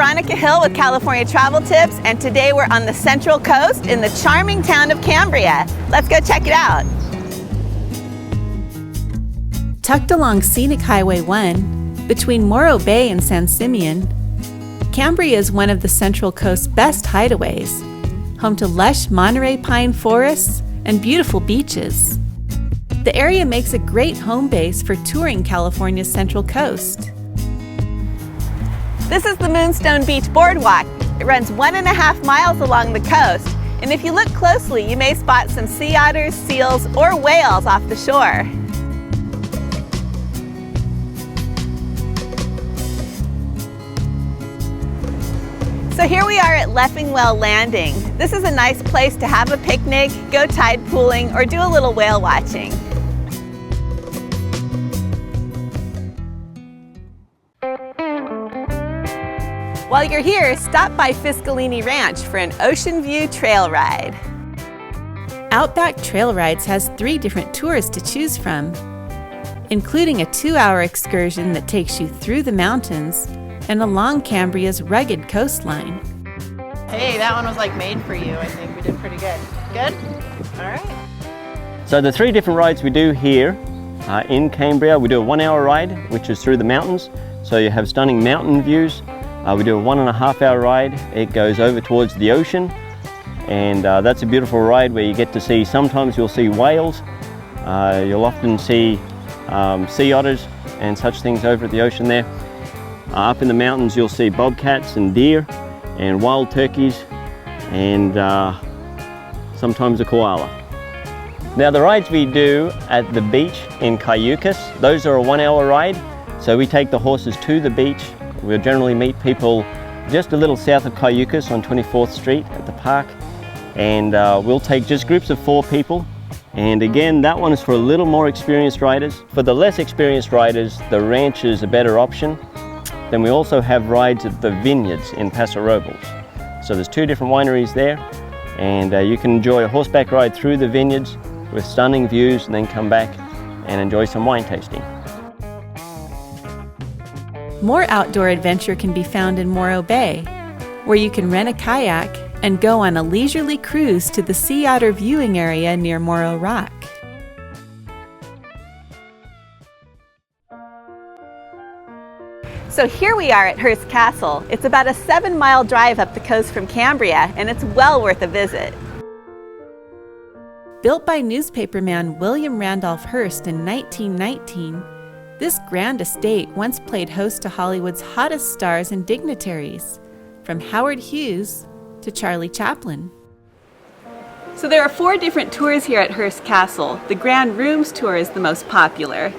Veronica Hill with California Travel Tips, and today we're on the Central Coast in the charming town of Cambria. Let's go check it out. Tucked along Scenic Highway 1, between Morro Bay and San Simeon, Cambria is one of the Central Coast's best hideaways, home to lush Monterey pine forests and beautiful beaches. The area makes a great home base for touring California's Central Coast. This is the Moonstone Beach Boardwalk. It runs 1.5 miles along the coast, and if you look closely, you may spot some sea otters, seals, or whales off the shore. So here we are at Leffingwell Landing. This is a nice place to have a picnic, go tide pooling, or do a little whale watching. While you're here, stop by Fiscalini Ranch for an ocean view trail ride. Outback Trail Rides has 3 different tours to choose from, including a 2-hour excursion that takes you through the mountains and along Cambria's rugged coastline. Hey, that one was like made for you. I think we did pretty good. Good? All right. So the 3 different rides we do here in Cambria, we do a 1-hour ride, which is through the mountains. So you have stunning mountain views. We do a 1.5-hour ride. It goes over towards the ocean, and that's a beautiful ride where you get to see, sometimes you'll see whales, you'll often see sea otters and such things over at the ocean there. Up in the mountains you'll see bobcats and deer and wild turkeys and sometimes a koala. Now the rides we do at the beach in Kayaking, those are a 1-hour ride. So we take the horses to the beach. We'll generally meet people just a little south of Kayaking on 24th Street at the park, and we'll take just groups of 4 people. And again, that one is for a little more experienced riders. For the less experienced riders, the ranch is a better option. Then we also have rides at the vineyards in Paso Robles. So there's 2 different wineries there, and you can enjoy a horseback ride through the vineyards with stunning views and then come back and enjoy some wine tasting. More outdoor adventure can be found in Morro Bay, where you can rent a kayak and go on a leisurely cruise to the sea otter viewing area near Morro Rock. So here we are at Hearst Castle. It's about a 7-mile drive up the coast from Cambria, and it's well worth a visit. Built by newspaperman William Randolph Hearst in 1919, this grand estate once played host to Hollywood's hottest stars and dignitaries, from Howard Hughes to Charlie Chaplin. So there are 4 different tours here at Hearst Castle. The Grand Rooms tour is the most popular.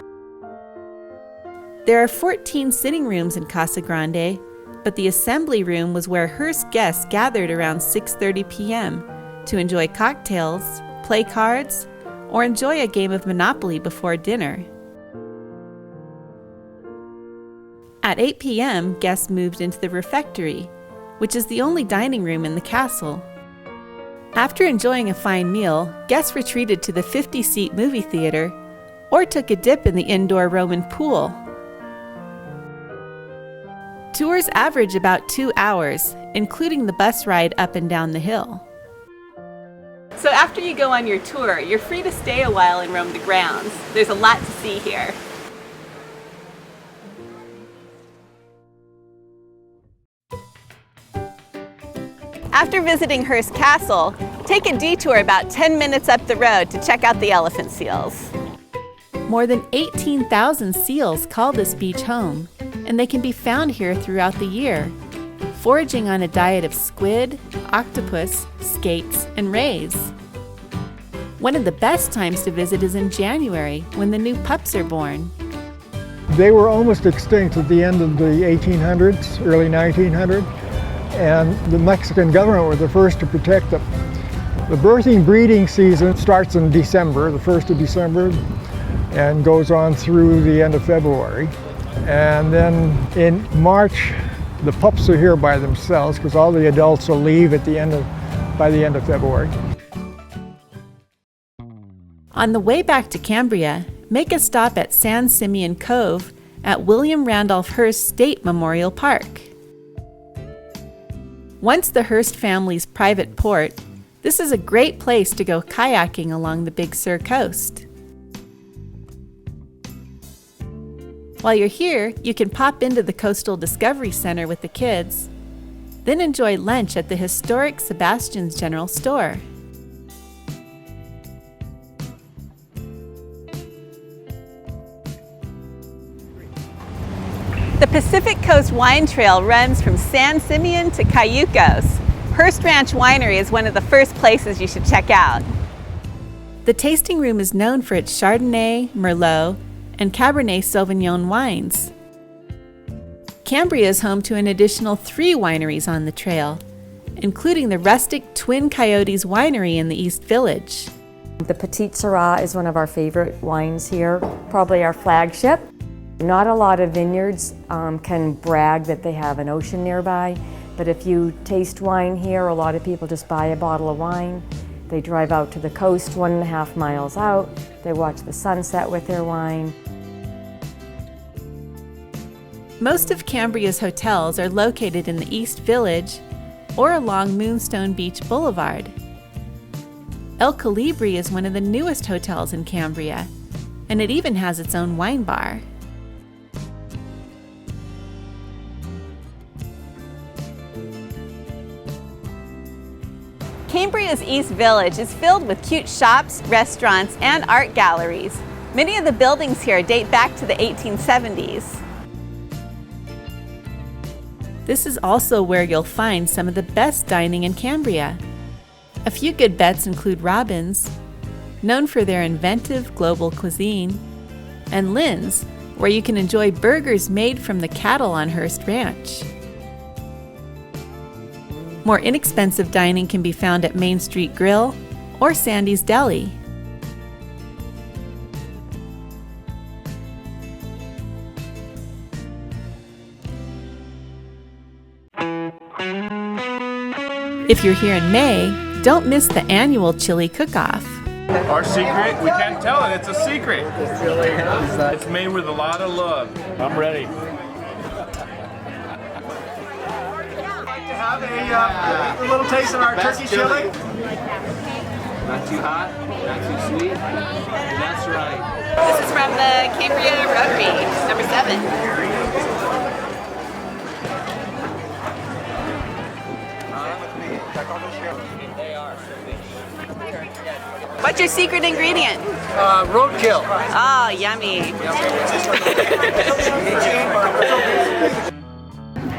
There are 14 sitting rooms in Casa Grande, but the assembly room was where Hearst guests gathered around 6:30 p.m. to enjoy cocktails, play cards, or enjoy a game of Monopoly before dinner. At 8 p.m., guests moved into the refectory, which is the only dining room in the castle. After enjoying a fine meal, guests retreated to the 50-seat movie theater or took a dip in the indoor Roman pool. Tours average about 2 hours, including the bus ride up and down the hill. So after you go on your tour, you're free to stay a while and roam the grounds. There's a lot to see here. After visiting Hearst Castle, take a detour about 10 minutes up the road to check out the elephant seals. More than 18,000 seals call this beach home, and they can be found here throughout the year, foraging on a diet of squid, octopus, skates, and rays. One of the best times to visit is in January, when the new pups are born. They were almost extinct at the end of the 1800s, early 1900s. And the Mexican government were the first to protect them. The birthing breeding season starts in December, the 1st of December, and goes on through the end of February. And then in March, the pups are here by themselves because all the adults will leave by the end of February. On the way back to Cambria, make a stop at San Simeon Cove at William Randolph Hearst State Memorial Park. Once the Hearst family's private port, this is a great place to go kayaking along the Big Sur coast. While you're here, you can pop into the Coastal Discovery Center with the kids, then enjoy lunch at the historic Sebastian's General Store. The Pacific Coast Wine Trail runs from San Simeon to Cayucos. Hearst Ranch Winery is one of the first places you should check out. The tasting room is known for its Chardonnay, Merlot, and Cabernet Sauvignon wines. Cambria is home to an additional 3 wineries on the trail, including the rustic Twin Coyotes Winery in the East Village. The Petit Syrah is one of our favorite wines here, probably our flagship. Not a lot of vineyards can brag that they have an ocean nearby, but if you taste wine here, a lot of people just buy a bottle of wine. They drive out to the coast 1.5 miles out. They watch the sunset with their wine. Most of Cambria's hotels are located in the East Village or along Moonstone Beach Boulevard. El Colibri is one of the newest hotels in Cambria, and it even has its own wine bar. Cambria's East Village is filled with cute shops, restaurants, and art galleries. Many of the buildings here date back to the 1870s. This is also where you'll find some of the best dining in Cambria. A few good bets include Robin's, known for their inventive global cuisine, and Lynn's, where you can enjoy burgers made from the cattle on Hearst Ranch. More inexpensive dining can be found at Main Street Grill or Sandy's Deli. If you're here in May, don't miss the annual chili cook-off. Our secret? We can't tell it. It's a secret. It's made with a lot of love. I'm ready. Have a little taste of our turkey chili. Not too hot, not too sweet. That's right. This is from the Cambria Rotary, number 7. What's your secret ingredient? Roadkill. Oh, yummy.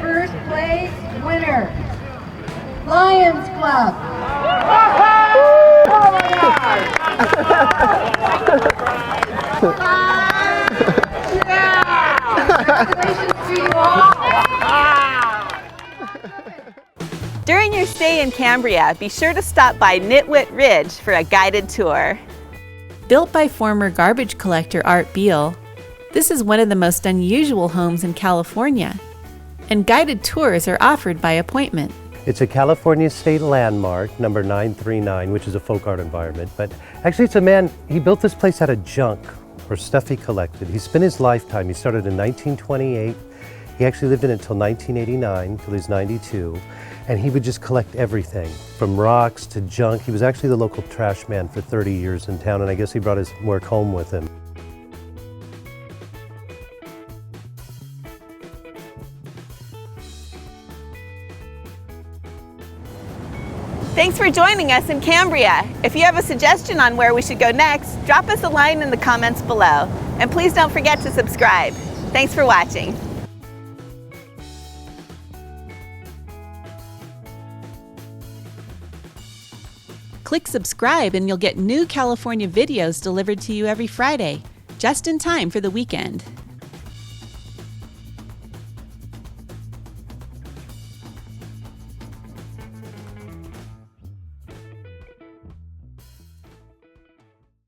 First place winner, Lions Club. Oh my God! Congratulations to you all. During your stay in Cambria, be sure to stop by Nitt Ridge for a guided tour. Built by former garbage collector Art Beal, this is one of the most unusual homes in California, and guided tours are offered by appointment. It's a California State Landmark, number 939, which is a folk art environment. But actually it's a man, he built this place out of junk or stuff he collected. He spent his lifetime, he started in 1928. He actually lived in it until 1989, until he was 92. And he would just collect everything, from rocks to junk. He was actually the local trash man for 30 years in town, and I guess he brought his work home with him. Thanks for joining us in Cambria. If you have a suggestion on where we should go next, drop us a line in the comments below. And please don't forget to subscribe. Thanks for watching. Click subscribe and you'll get new California videos delivered to you every Friday, just in time for the weekend.